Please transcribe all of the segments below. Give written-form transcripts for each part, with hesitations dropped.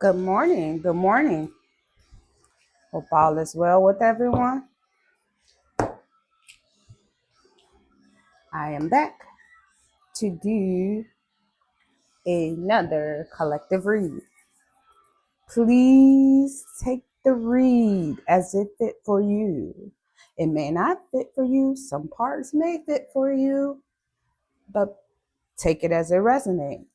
Good morning. Good morning. Hope all is well with everyone. I am back to do another collective read. Please take the read as it fit for you. It may not fit for you. Some parts may fit for you, but take it as it resonates.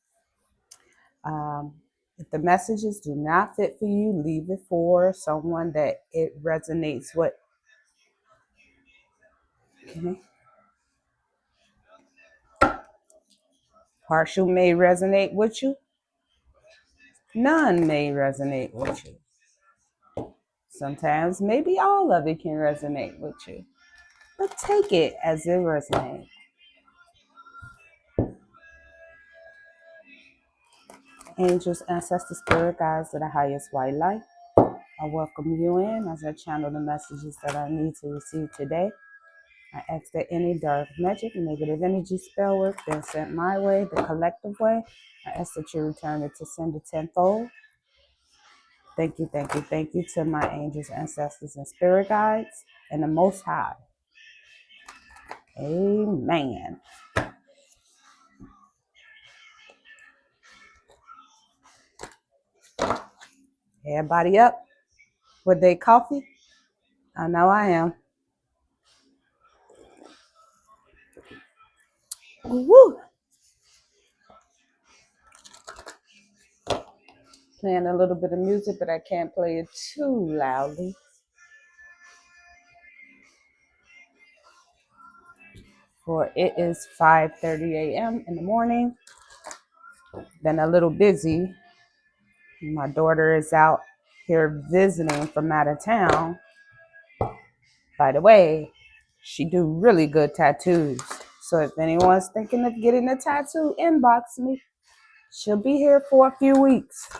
If the messages do not fit for you, leave it for someone that it resonates with. Okay. Partial may resonate with you. None may resonate with you. Sometimes maybe all of it can resonate with you, but take it as it resonates. Angels, ancestors, spirit guides of the highest white light, I welcome you in as I channel the messages that I need to receive today. I ask that any dark magic, negative energy, spell work been sent my way, the collective way. I ask that you return it to sender tenfold. Thank you, thank you, thank you to my angels, ancestors, and spirit guides, and the Most High. Amen. Everybody up with their coffee? I know I am. Woo! Playing a little bit of music, but I can't play it too loudly. For it is 5:30 a.m. in the morning. Been a little busy. My daughter is out here visiting from out of town. By the way, she do really good tattoos. So if anyone's thinking of getting a tattoo, inbox me. She'll be here for a few weeks.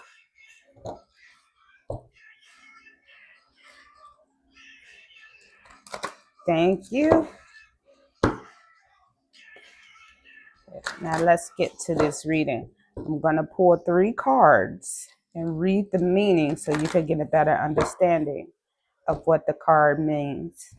Thank you. Now let's get to this reading. I'm going to pull 3 cards and read the meaning so you can get a better understanding of what the card means.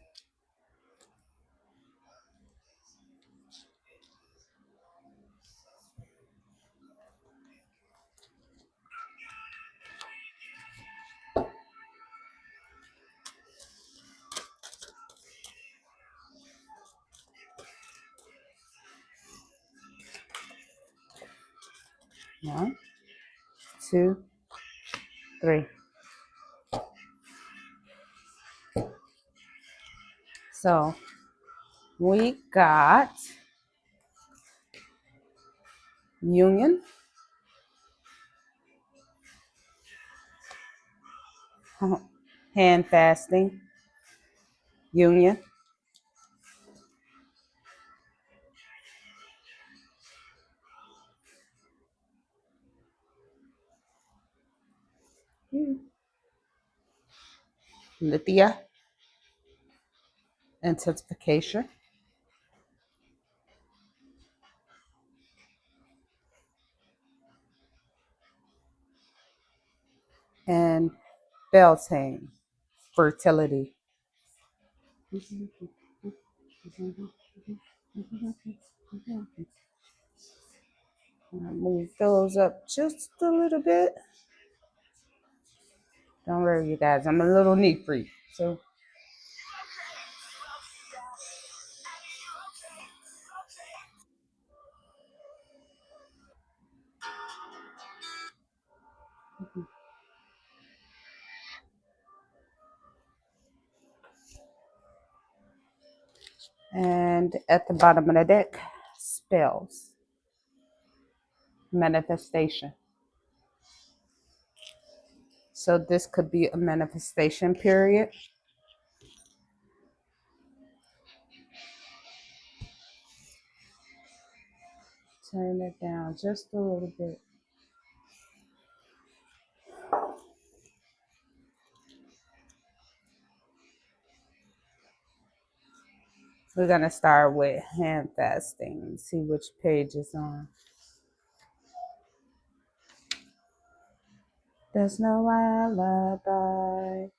One, two, three. So we got union, hand fasting, union, lithia, intensification, and Beltane, fertility. Move those up just a little bit. Don't worry, you guys. I'm a little neat freak. So and at the bottom of the deck, spells, manifestation. So this could be a manifestation period. Turn it down just a little bit. We're going to start with hand fasting and see which page is on. There's no alibi.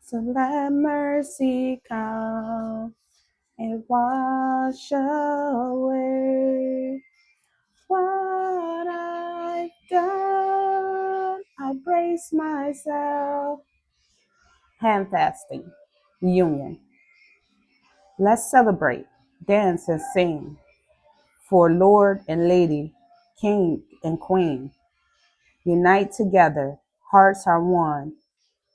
So let mercy come and wash away what I've done. I brace myself. Hand fasting, union. Let's celebrate, dance, and sing for Lord and Lady, King and Queen. Unite together, hearts are one,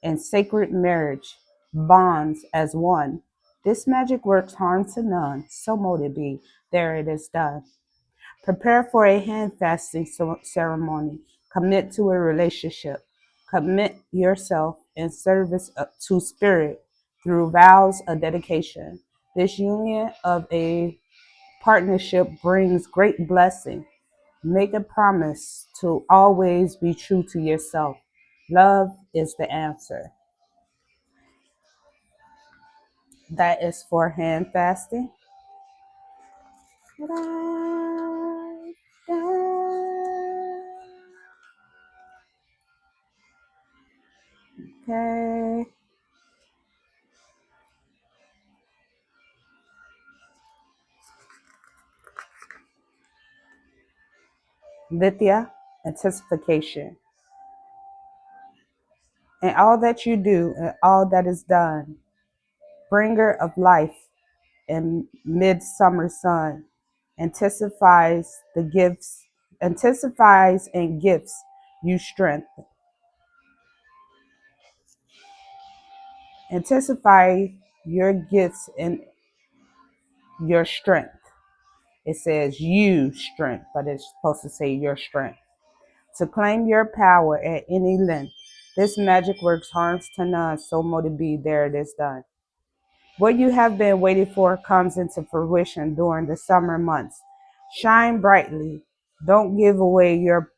and sacred marriage bonds as one. This magic works harm to none, so mote it be, there it is done. Prepare for a hand fasting ceremony. Commit to a relationship. Commit yourself in service to spirit through vows of dedication. This union of a partnership brings great blessing. Make a promise to always be true to yourself. Love is the answer. That is for hand fasting. Okay. Vidya, anticipation. And all that you do and all that is done, bringer of life in midsummer sun, anticipies the gifts, anticipies and gifts you strength. Anticipate your gifts and your strength. It says you strength, but it's supposed to say your strength. To claim your power at any length. This magic works harms to none, so mote it be, there it is done. What you have been waiting for comes into fruition during the summer months. Shine brightly. Don't give away your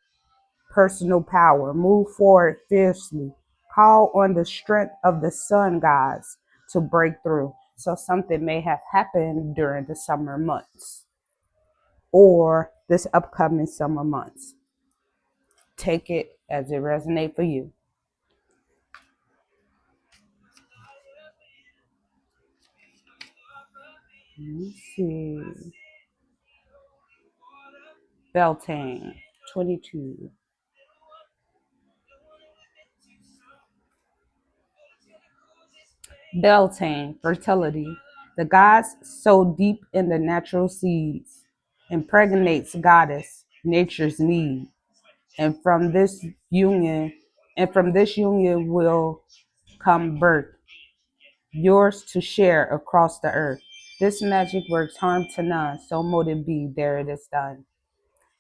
personal power. Move forward fiercely. Call on the strength of the sun gods to break through. So something may have happened during the summer months or this upcoming summer months. Take it as it resonates for you. Let's see. Beltane, 22. Beltane, fertility. The gods sow deep in the natural seeds, impregnates goddess, nature's need. And from this union, will come birth, yours to share across the earth. This magic works harm to none, so mote it be, there it is done.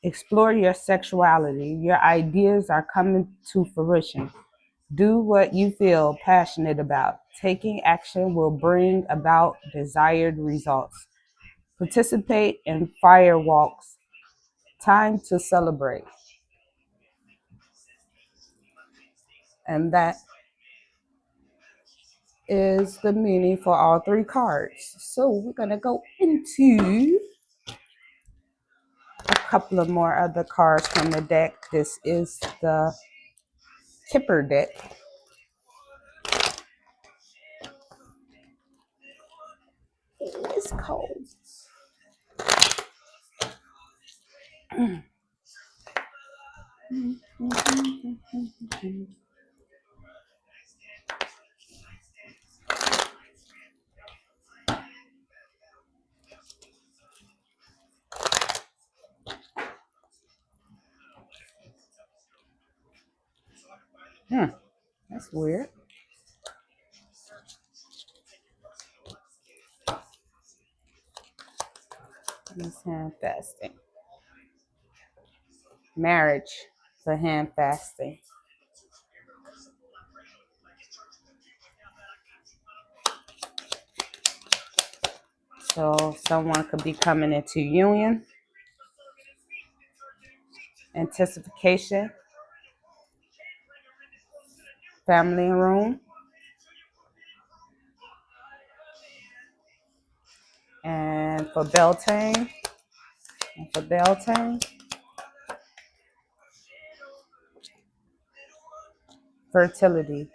Explore your sexuality. Your ideas are coming to fruition. Do what you feel passionate about. Taking action will bring about desired results. Participate in fire walks. Time to celebrate. And that is the meaning for all three cards. So we're going to go into a couple of more other cards from the deck. This is the Kipper deck. It's cold. That's weird. It's hand fasting. Marriage for hand fasting. So someone could be coming into union, anticipation, family room, And for Beltane, fertility,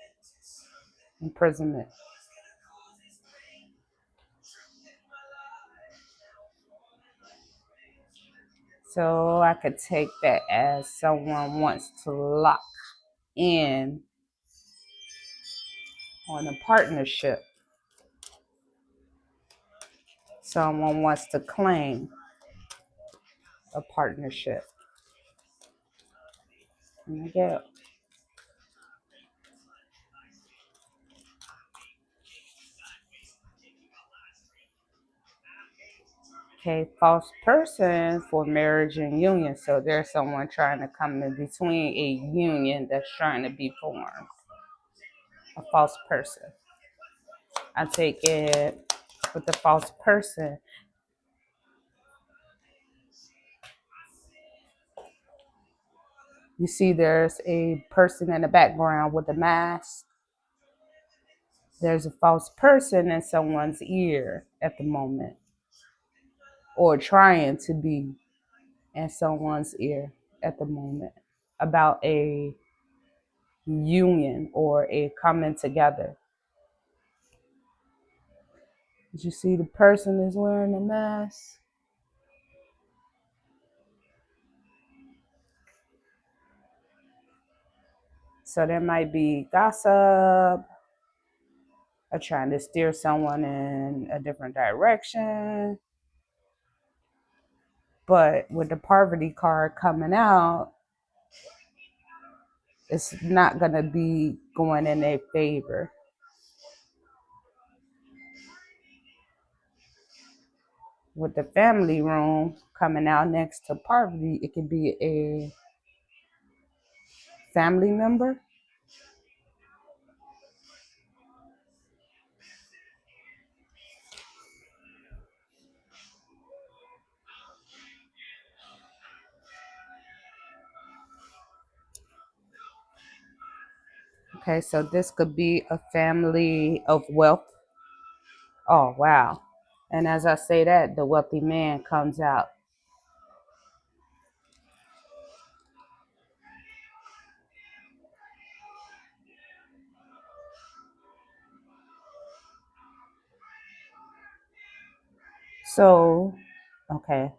imprisonment. So I could take that as someone wants to lock in on a partnership. Someone wants to claim a partnership. And I get okay, false person for marriage and union. So there's someone trying to come in between a union that's trying to be formed. A false person. I take it with the false person. You see, there's a person in the background with a mask. There's a false person in someone's ear at the moment, or trying to be in someone's ear at the moment about a union or a coming together. Did you see the person is wearing a mask? So there might be gossip, or trying to steer someone in a different direction. But with the poverty card coming out, it's not going to be going in their favor. With the family room coming out next to poverty, it could be a family member. Okay, so this could be a family of wealth. Oh, wow. And as I say that, the wealthy man comes out. So, okay.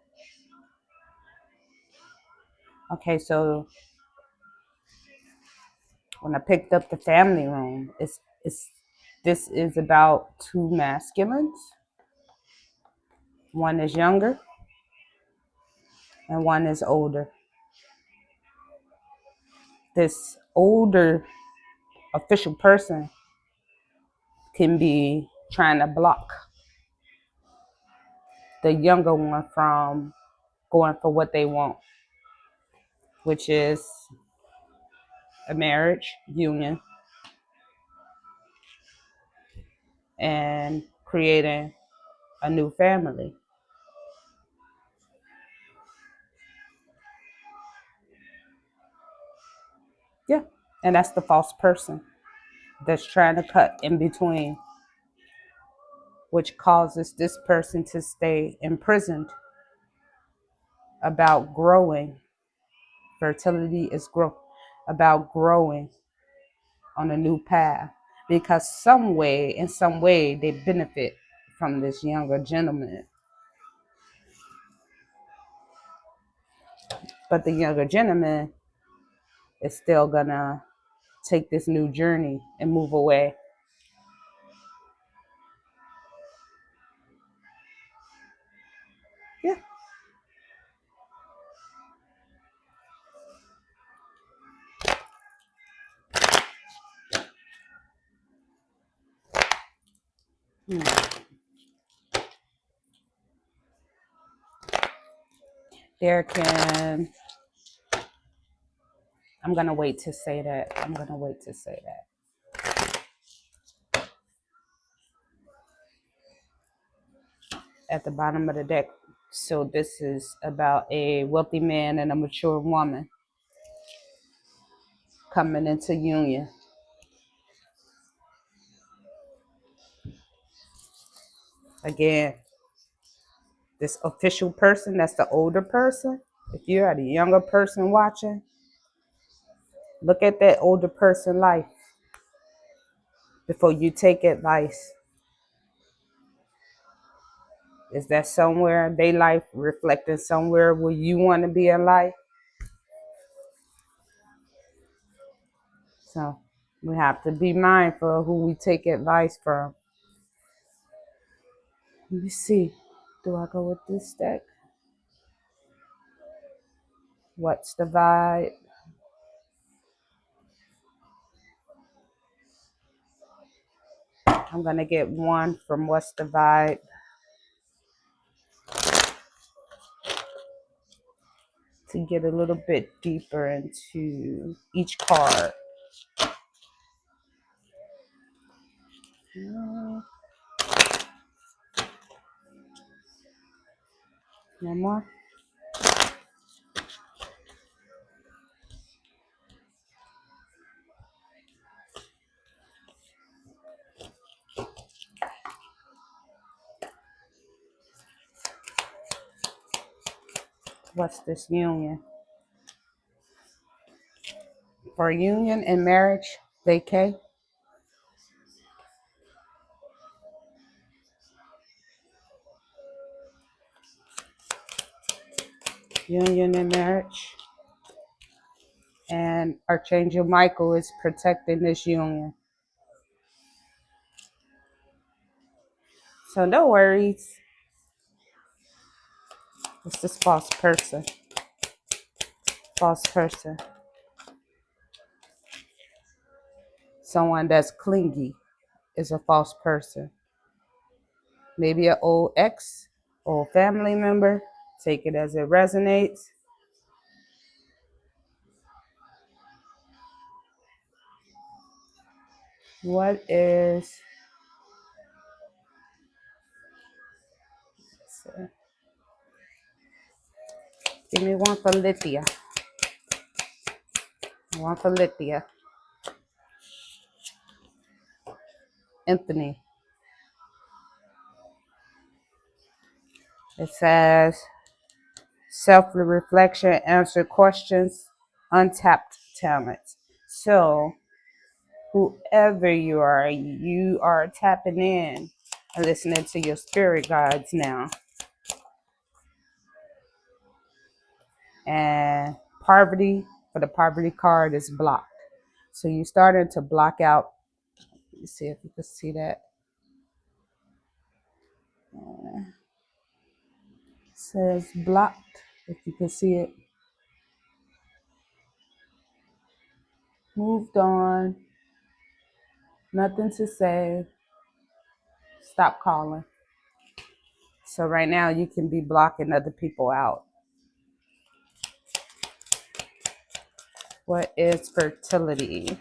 Okay, so when I picked up the family room, it's this is about two masculines. One is younger and one is older. This older official person can be trying to block the younger one from going for what they want, which is a marriage union and creating a new family. Yeah. And that's the false person that's trying to cut in between, which causes this person to stay imprisoned about growing. Fertility is about growing on a new path, because in some way, they benefit from this younger gentleman. But the younger gentleman is still gonna take this new journey and move away. Yeah. Hmm. There can, I'm gonna wait to say that. At the bottom of the deck. So this is about a wealthy man and a mature woman coming into union. Again, This official person, that's the older person. If you're the younger person watching, look at that older person life before you take advice. Is that somewhere they life reflecting somewhere where you want to be in life? So we have to be mindful of who we take advice from. Let me see. Do I go with this deck? What's the vibe? I'm going to get one from What's the Vibe to get a little bit deeper into each card. One more. What's this union? For union and marriage, vacay. Union and marriage. And Archangel Michael is protecting this union. So no worries. It's this false person. False person. Someone that's clingy is a false person. Maybe an old ex or family member. Take it as it resonates. What is... Give me one for Lithia. One for Lithia. Anthony. It says self-reflection, answer questions, untapped talents. So whoever you are tapping in and listening to your spirit guides now. And poverty, for the poverty card, is blocked. So you started to block out. Let me see if you can see that. It says blocked, if you can see it. Moved on. Nothing to say. Stop calling. So right now you can be blocking other people out. What is fertility?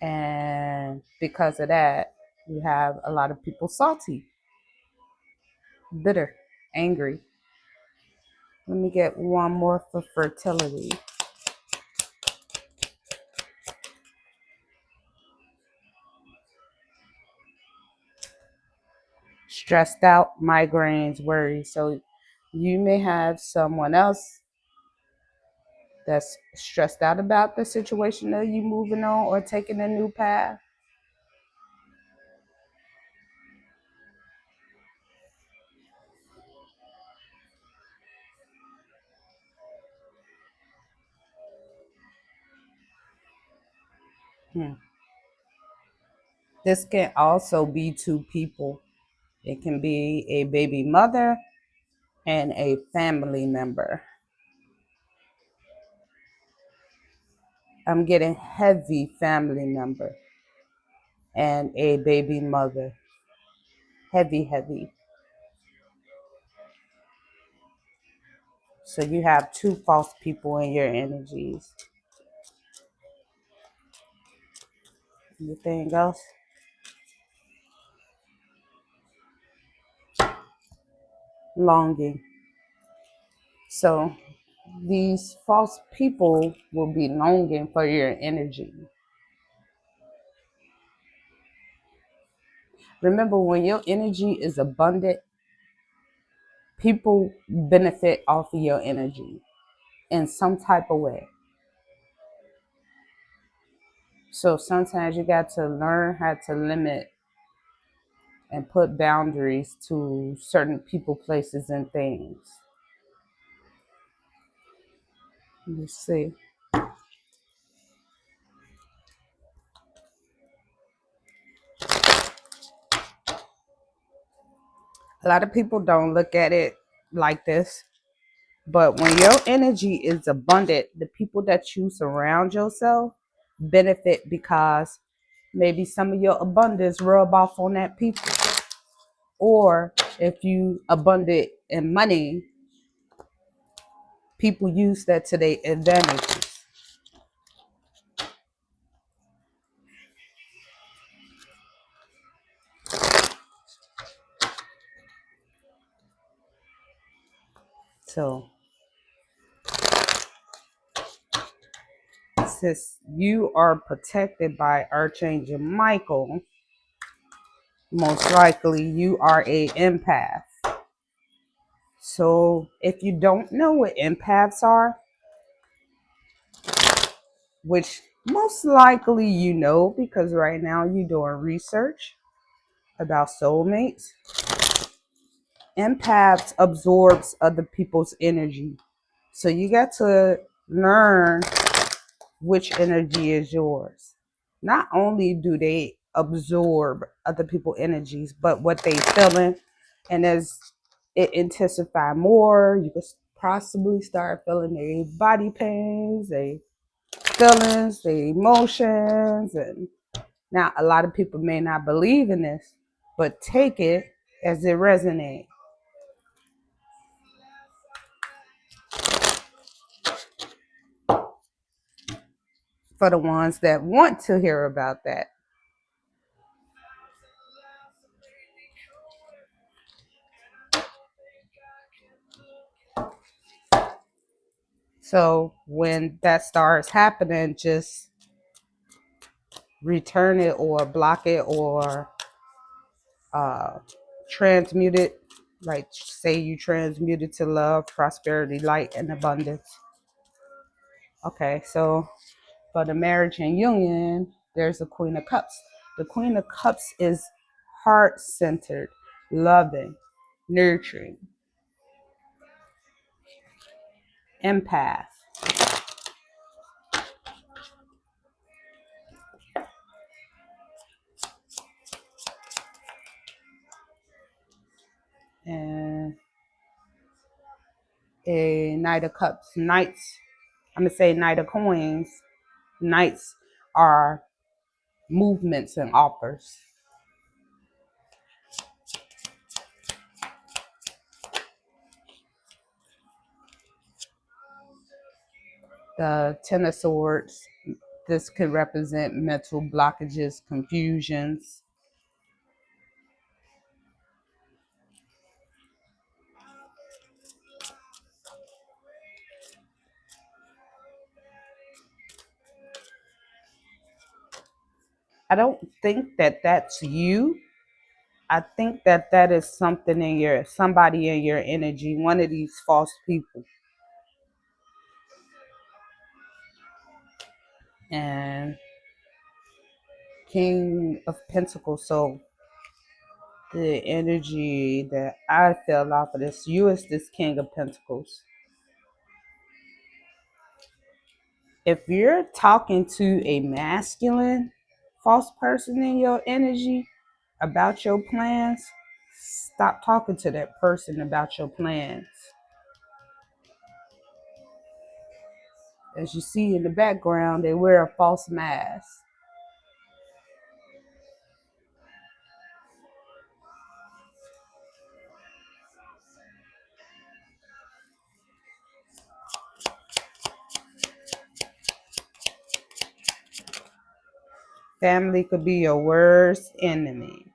And because of that, you have a lot of people salty, bitter, angry. Let me get one more for fertility. Stressed out, migraines, worries. So you may have someone else that's stressed out about the situation of you moving on or taking a new path. This can also be two people. It can be a baby mother and a family member. I'm getting heavy family member and a baby mother. Heavy, heavy. So you have two false people in your energies. Anything else? Longing. So these false people will be longing for your energy. Remember, when your energy is abundant, people benefit off of your energy in some type of way. So sometimes you got to learn how to limit and put boundaries to certain people, places, and things. Let's see. A lot of people don't look at it like this, but when your energy is abundant, the people that you surround yourself benefit because maybe some of your abundance rub off on that people. Or if you abundant in money, people use that to their advantage. So since you are protected by Archangel Michael, most likely you are a empath. So if you don't know what empaths are, which most likely you know because right now you're doing research about soulmates, empaths absorbs other people's energy. So you got to learn which energy is yours. Not only do they absorb other people's energies, but what they feeling, and as it intensify more, you could possibly start feeling their body pains, their feelings, their emotions, and now a lot of people may not believe in this, but take it as it resonates. For the ones that want to hear about that. So when that starts happening, just return it or block it or uh, transmute it. Like say you transmute it to love, prosperity, light, and abundance. Okay, so for the marriage and union, there's the Queen of Cups. The Queen of Cups is heart-centered, loving, nurturing, empath. And a Knight of Cups. Knights, I'm going to say Knight of Coins. Knights are movements and offers. The Ten of Swords, this could represent mental blockages, confusions. I don't think that that's you. I think that that is something in your, somebody in your energy, one of these false people. And King of Pentacles. So the energy that I feel off of this, you is this King of Pentacles. If you're talking to a masculine false person in your energy about your plans, stop talking to that person about your plans. As you see in the background, they wear a false mask. Family could be your worst enemy.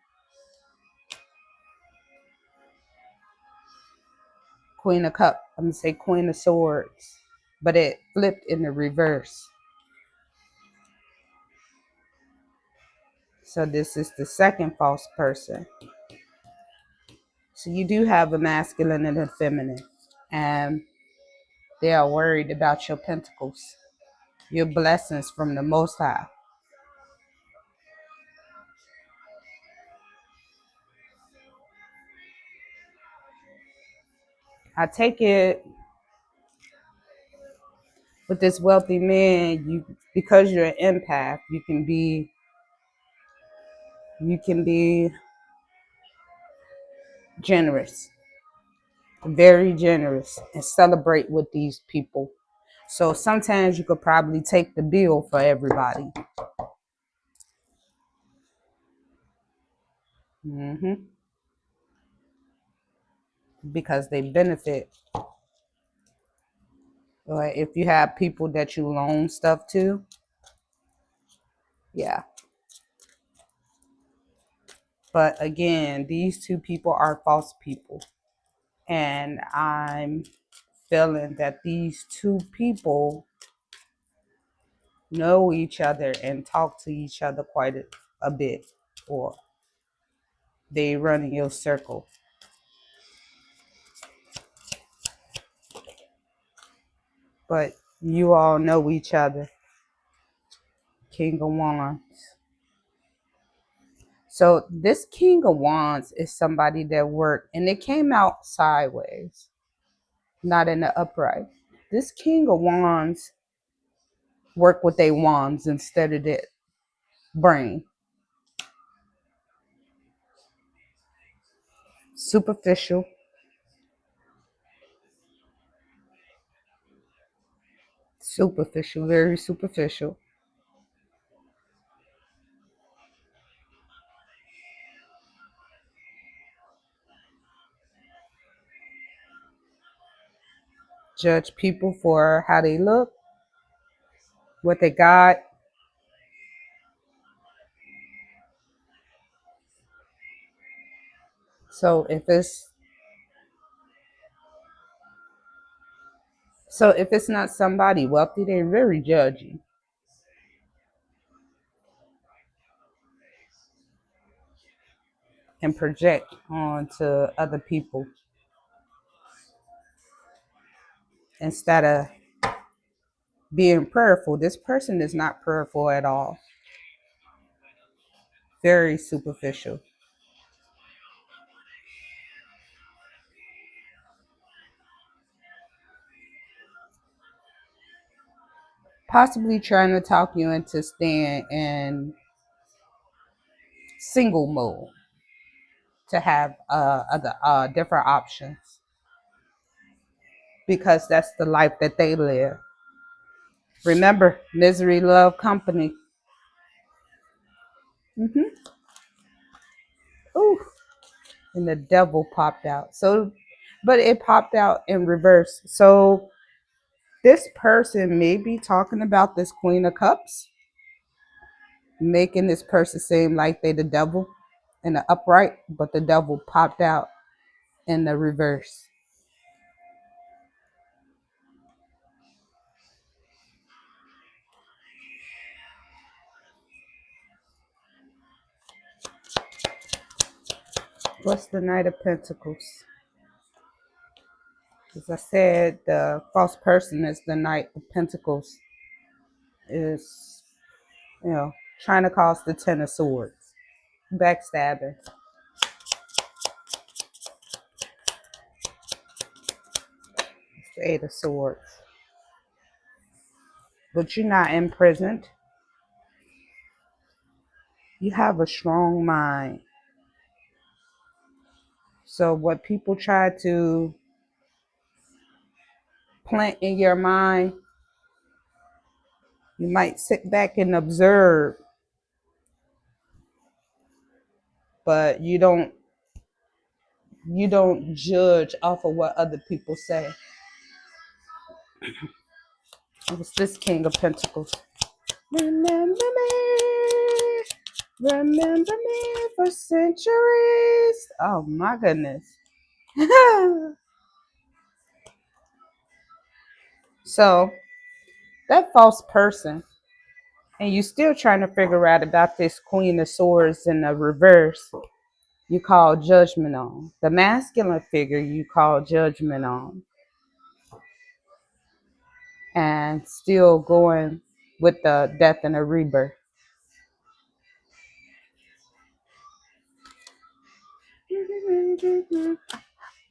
Queen of Cups. I'm going to say Queen of Swords, but it flipped in the reverse. So this is the second false person. So you do have a masculine and a feminine, and they are worried about your pentacles, your blessings from the Most High. I take it with this wealthy man, because you're an empath, you can be generous, very generous, and celebrate with these people. So sometimes you could probably take the bill for everybody. hmm Because they benefit. Or if you have people that you loan stuff to, yeah. But again, these two people are false people. And I'm feeling that these two people know each other and talk to each other quite a bit, or they run in your circle. But you all know each other. King of Wands. So this King of Wands is somebody that worked, and it came out sideways, not in the upright. This King of Wands work with their wands instead of their brain. Superficial. Superficial, very superficial. Judge people for how they look, what they got. So if it's not somebody wealthy, they're very judgy and project onto other people instead of being prayerful. This person is not prayerful at all. Very superficial. Possibly trying to talk you into staying in single mode to have other different options, because that's the life that they live. Remember, misery love company. Ooh, and the devil popped out. So, but it popped out in reverse. So this person may be talking about this Queen of Cups, making this person seem like they the devil in the upright, but the devil popped out in the reverse. What's the Knight of Pentacles? As I said, the false person is the Knight of Pentacles, is, trying to cause the Ten of Swords, backstabbing. It's the Eight of Swords. But you're not imprisoned. You have a strong mind. So what people try to plant in your mind, you might sit back and observe, but you don't judge off of what other people say. It's this King of Pentacles. Remember me, remember me for centuries. Oh my goodness. So that false person and you're still trying to figure out about this Queen of Swords in the reverse, you call judgment on. The masculine figure you call judgment on. And still going with the death and the rebirth.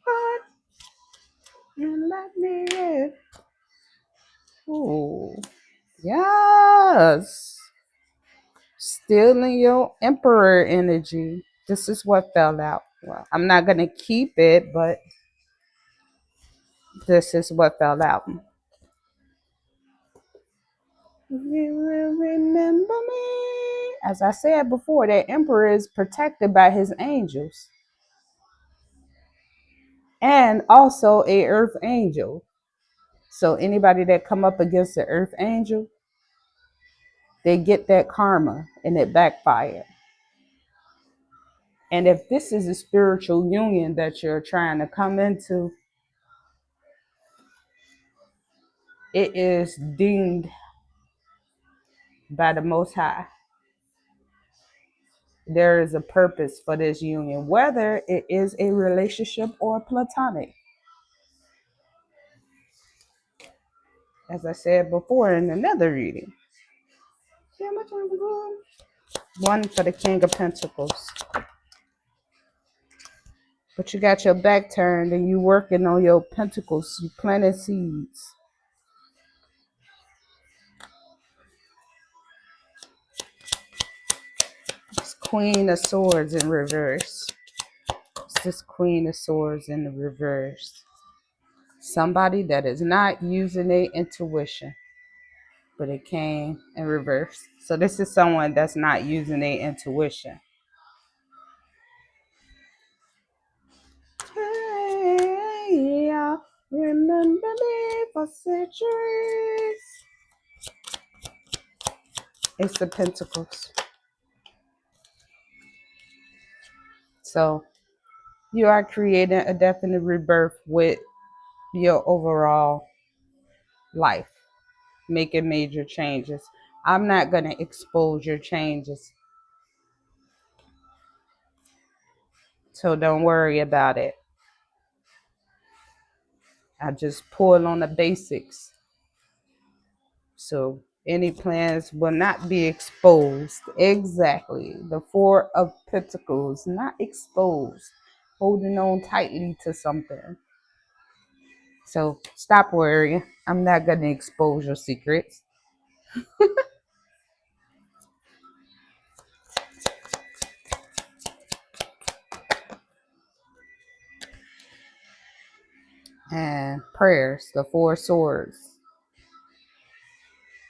What? You let me in. Ooh. Yes. Still in your emperor energy. This is what fell out. Well, I'm not going to keep it, but this is what fell out. You will remember me. As I said before, that emperor is protected by his angels. And also a earth angel. So anybody that come up against the earth angel, they get that karma and it backfire. And if this is a spiritual union that you're trying to come into, it is deemed by the Most High. There is a purpose for this union, whether it is a relationship or platonic. As I said before in another reading. One for the King of Pentacles. But you got your back turned and you working on your pentacles. You planting seeds. It's Queen of Swords in reverse. It's this Queen of Swords in the reverse. Somebody that is not using their intuition. But it came in reverse. So this is someone that's not using their intuition. Hey, y'all, remember me for centuries. It's the Pentacles. So you are creating a definite rebirth with your overall life, making major changes. I'm not going to expose your changes. So don't worry about it. I just pull on the basics. So any plans will not be exposed. Exactly. The Four of Pentacles, not exposed. Holding on tightly to something. So stop worrying. I'm not going to expose your secrets. And prayers, the Four Swords.